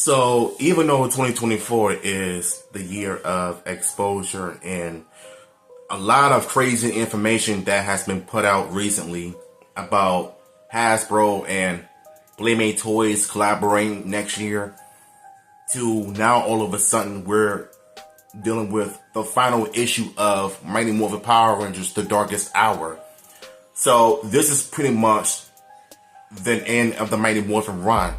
So even though 2024 is the year of exposure and a lot of crazy information that has been put out recently about Hasbro and Playmate Toys collaborating next year, to now all of a sudden we're dealing with the final issue of Mighty Morphin Power Rangers, The Darkest Hour. So this is pretty much the end of the Mighty Morphin run.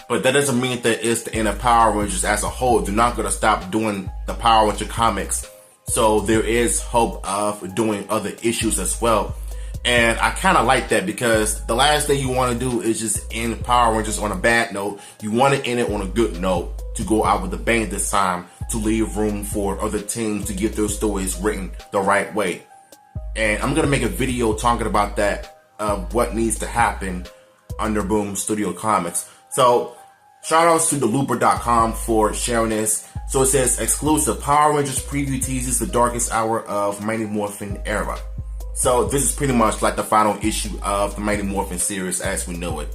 But that doesn't mean that it's the end of Power Rangers as a whole. They're not going to stop doing the Power Ranger comics. So there is hope of doing other issues as well. And I kind of like that, because the last thing you want to do is just end Power Rangers on a bad note. You want to end it on a good note, to go out with a bang this time, to leave room for other teams to get their stories written the right way. And I'm going to make a video talking about that, what needs to happen under Boom Studio Comics. So, shout outs to TheLooper.com for sharing this. So it says, exclusive Power Rangers preview teases the darkest hour of Mighty Morphin era. So this is pretty much like the final issue of the Mighty Morphin series as we know it.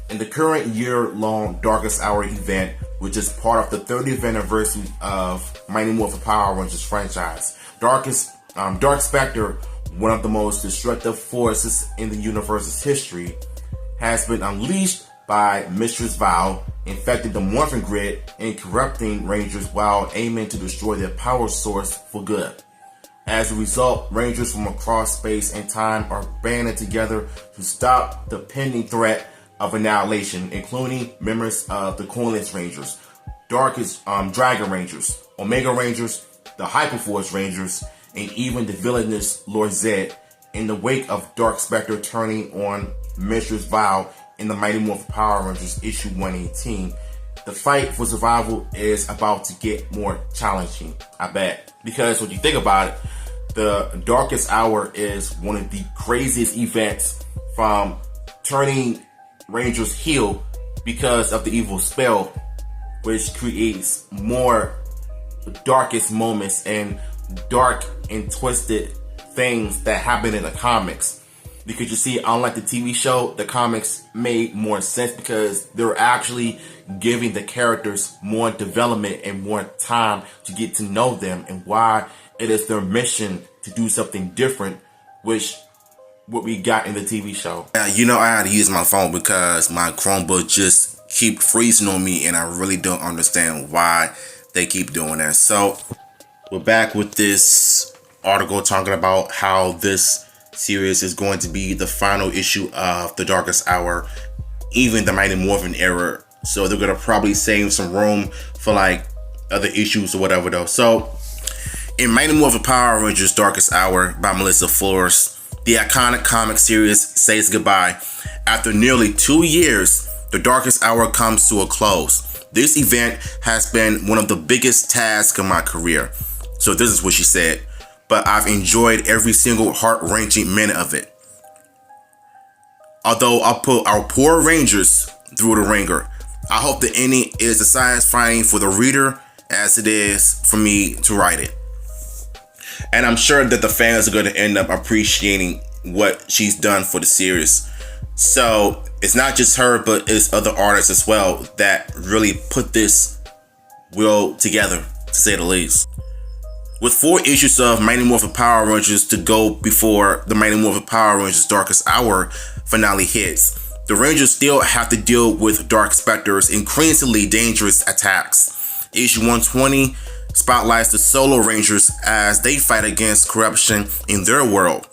In the current year-long Darkest Hour event, which is part of the 30th anniversary of Mighty Morphin Power Rangers franchise, Dark Spectre, one of the most destructive forces in the universe's history, has been unleashed by Mistress Val, infecting the Morphin Grid and corrupting Rangers while aiming to destroy their power source for good. As a result, Rangers from across space and time are banding together to stop the pending threat of annihilation, including members of the Coinless Rangers, Darkest Dragon Rangers, Omega Rangers, the Hyperforce Rangers, and even the villainous Lord Zed, in the wake of Dark Spectre turning on Mistress Val in the Mighty Morphin Power Rangers issue 118. The fight for survival is about to get more challenging, I bet. Because when you think about it, the Darkest Hour is one of the craziest events, from turning Rangers heel because of the evil spell, which creates more darkest moments and dark and twisted things that happen in the comics. Because you see, unlike the TV show, the comics made more sense because they're actually giving the characters more development and more time to get to know them and why it is their mission to do something different, which what we got in the TV show. You know, I had to use my phone because my Chromebook just keep freezing on me, and I really don't understand why they keep doing that. So we're back with this article talking about how this series is going to be the final issue of The Darkest Hour, even the Mighty Morphin era. So they're gonna probably save some room for like other issues or whatever though. So in Mighty Morphin Power Rangers Darkest Hour by Melissa Flores, the iconic comic series says goodbye. After nearly 2 years, The Darkest Hour comes to a close. This event has been one of the biggest tasks of my career. So this is what she said. But I've enjoyed every single heart-wrenching minute of it. Although I put our poor Rangers through the ringer, I hope the ending is as satisfying for the reader as it is for me to write it. And I'm sure that the fans are going to end up appreciating what she's done for the series. So it's not just her, but it's other artists as well that really put this will together, to say the least. With 4 issues of Mighty Morphin Power Rangers to go before the Mighty Morphin Power Rangers Darkest Hour finale hits, the Rangers still have to deal with Dark Spectre's increasingly dangerous attacks. Issue 120 spotlights the Solo Rangers as they fight against corruption in their world.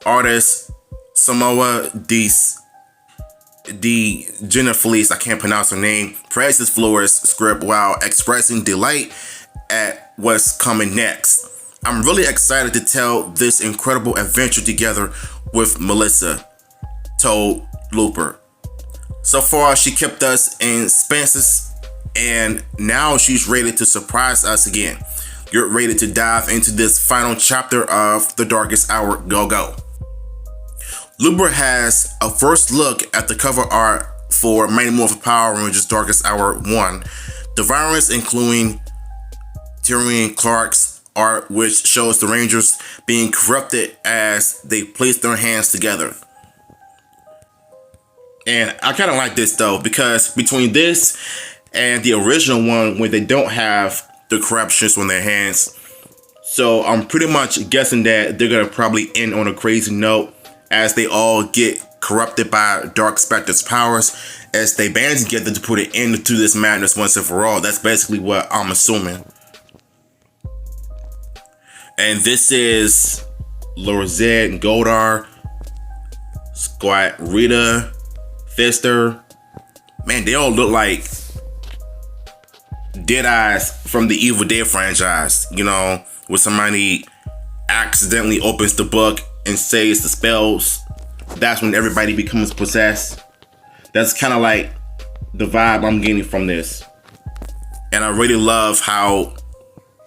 Artist Samoa D. Jenna Felice, I can't pronounce her name, praises Flores' script while expressing delight at what's coming next. I'm really excited to tell this incredible adventure together with Melissa, told Looper. So far, she kept us in suspense, and now she's ready to surprise us again. You're ready to dive into this final chapter of The Darkest Hour. Go, go. Looper has a first look at the cover art for Mighty Morphin Power Rangers Darkest Hour 1. The variants including Tyrion Clark's art, which shows the Rangers being corrupted as they place their hands together. And I kind of like this though, because between this and the original one, where they don't have the corruptions on their hands, so I'm pretty much guessing that they're gonna probably end on a crazy note as they all get corrupted by Dark Spectre's powers, as they band together to put an end to this madness once and for all. That's basically what I'm assuming. And this is Lorazette, Goldar, Squat, Rita, Fister. Man, they all look like Deadeyes from the Evil Dead franchise. You know, where somebody accidentally opens the book and says the spells. That's when everybody becomes possessed. That's kind of like the vibe I'm getting from this. And I really love how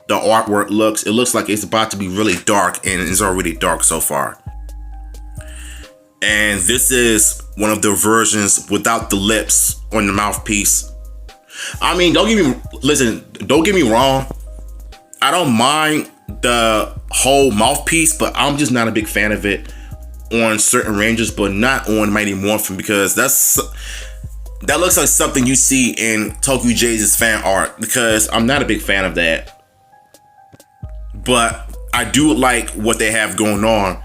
the artwork looks. It looks like it's about to be really dark, and it's already dark so far. And this is one of the versions without the lips on the mouthpiece. I mean, don't get me wrong. I don't mind the whole mouthpiece, but I'm just not a big fan of it on certain Rangers, but not on Mighty Morphin, because that looks like something you see in Tokyo Jay's fan art, because I'm not a big fan of that. But I do like what they have going on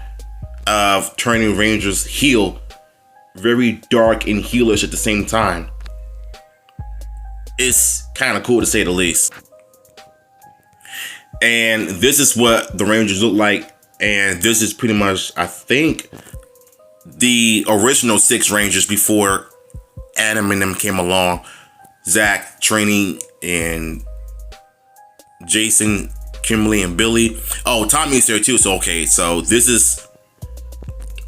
of turning Rangers heel, very dark and heelish at the same time. It's kind of cool to say the least. And this is what the Rangers look like, and this is pretty much, I think, the original 6 Rangers before Adam and them came along. Zach, Trini, and Jason, Kimberly, and Billy. Oh, Tommy's there too, so okay. So this is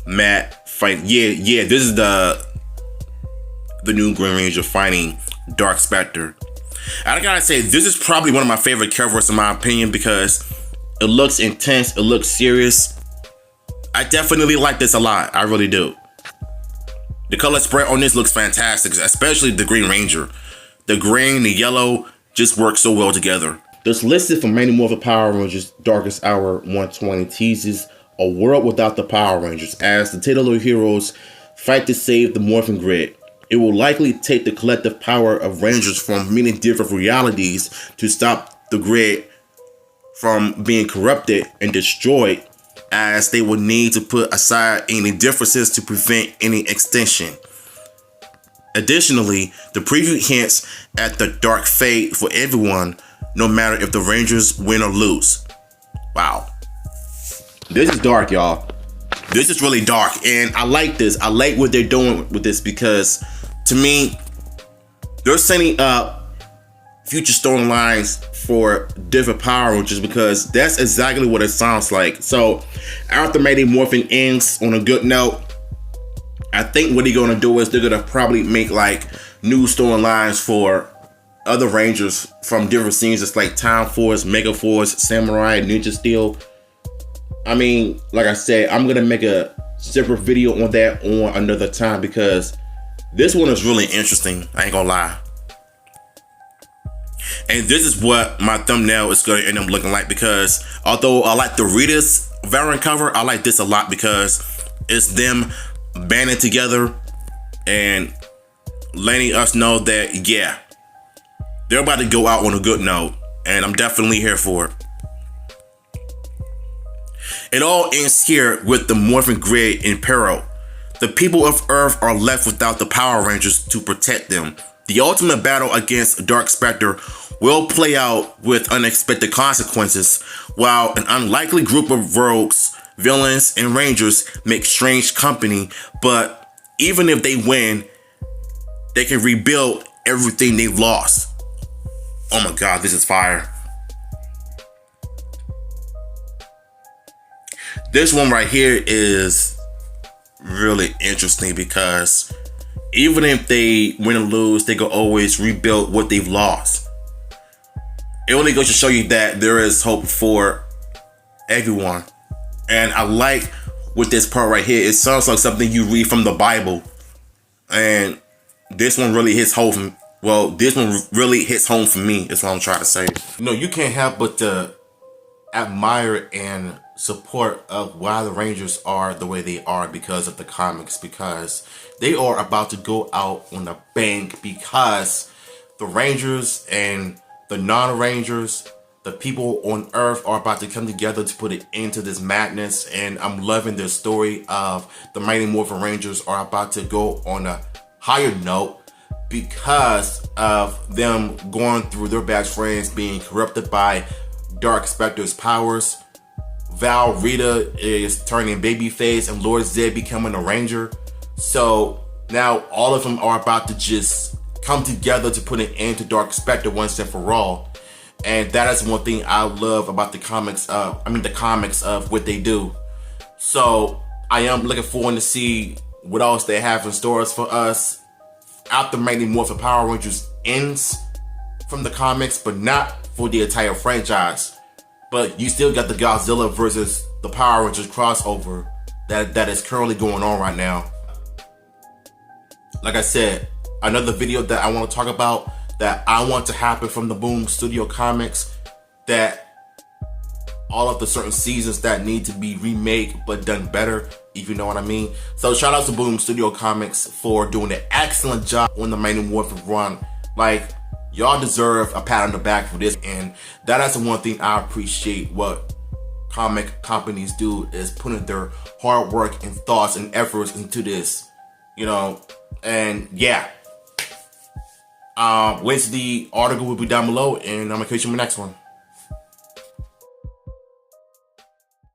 Matt fight. Yeah, this is the new Green Ranger fighting Dark Spectre. I gotta say, this is probably one of my favorite covers in my opinion, because it looks intense, it looks serious. I definitely like this a lot. I really do. The color spread on this looks fantastic, especially the Green Ranger. The green, the yellow just work so well together. This listed from Mighty Morphin Power Rangers Darkest Hour 120 teases a world without the Power Rangers as the titular heroes fight to save the Morphin Grid. It will likely take the collective power of Rangers from many different realities to stop the grid from being corrupted and destroyed, as they will need to put aside any differences to prevent any extinction. Additionally, the preview hints at the dark fate for everyone, no matter if the Rangers win or lose. Wow. This is dark, y'all. This is really dark, and I like this. I like what they're doing with this, because to me, they're setting up future storylines for different Power Rangers, because that's exactly what it sounds like. So after Mighty Morphin ends on a good note, I think what they're going to do is they're going to probably make like new storylines for other Rangers from different scenes, just like Time Force, Mega Force, Samurai, Ninja Steel. I mean, like I said, I'm going to make a separate video on that on another time, because this one is really interesting. I ain't gonna lie. And this is what my thumbnail is going to end up looking like, because although I like the Rita's variant cover, I like this a lot because it's them banding together and letting us know that, yeah, they're about to go out on a good note, and I'm definitely here for it. It all ends here with the Morphin Grid in peril. The people of Earth are left without the Power Rangers to protect them. The ultimate battle against Dark Spectre will play out with unexpected consequences, while an unlikely group of rogues, villains, and Rangers make strange company. But even if they win, they can rebuild everything they've lost. Oh my god, this is fire. This one right here is really interesting, because even if they win or lose, they can always rebuild what they've lost. It only goes to show you that there is hope for everyone. And I like with this part right here, it sounds like something you read from the Bible. And this one really hits home. Well, this one really hits home for me, is what I'm trying to say. You know, you can't help but to admire and support of why the Rangers are the way they are because of the comics, because they are about to go out on a bang, because the Rangers and the non-Rangers, the people on Earth, are about to come together to put it into this madness. And I'm loving the story of the Mighty Morphin Rangers are about to go on a higher note because of them going through their best friends being corrupted by Dark Spectre's powers. Val Rita is turning babyface and Lord Zed becoming a Ranger. So now all of them are about to just come together to put an end to Dark Spectre once and for all. And that is one thing I love about the comics of what they do. So I am looking forward to see what else they have in stores for us after Mighty Morphin Power Rangers ends from the comics, but not for the entire franchise. But you still got the Godzilla versus the Power Rangers crossover that is currently going on right now. Like I said, another video that I want to talk about that I want to happen from the Boom Studio Comics, that all of the certain seasons that need to be remade but done better, if you know what I mean. So shout out to Boom Studio Comics for doing an excellent job on the Mighty Morphin run. Like, y'all deserve a pat on the back for this, and that is the one thing I appreciate what comic companies do, is putting their hard work and thoughts and efforts into this, you know. And yeah, links to the article will be down below, and I'm gonna catch you in the next one.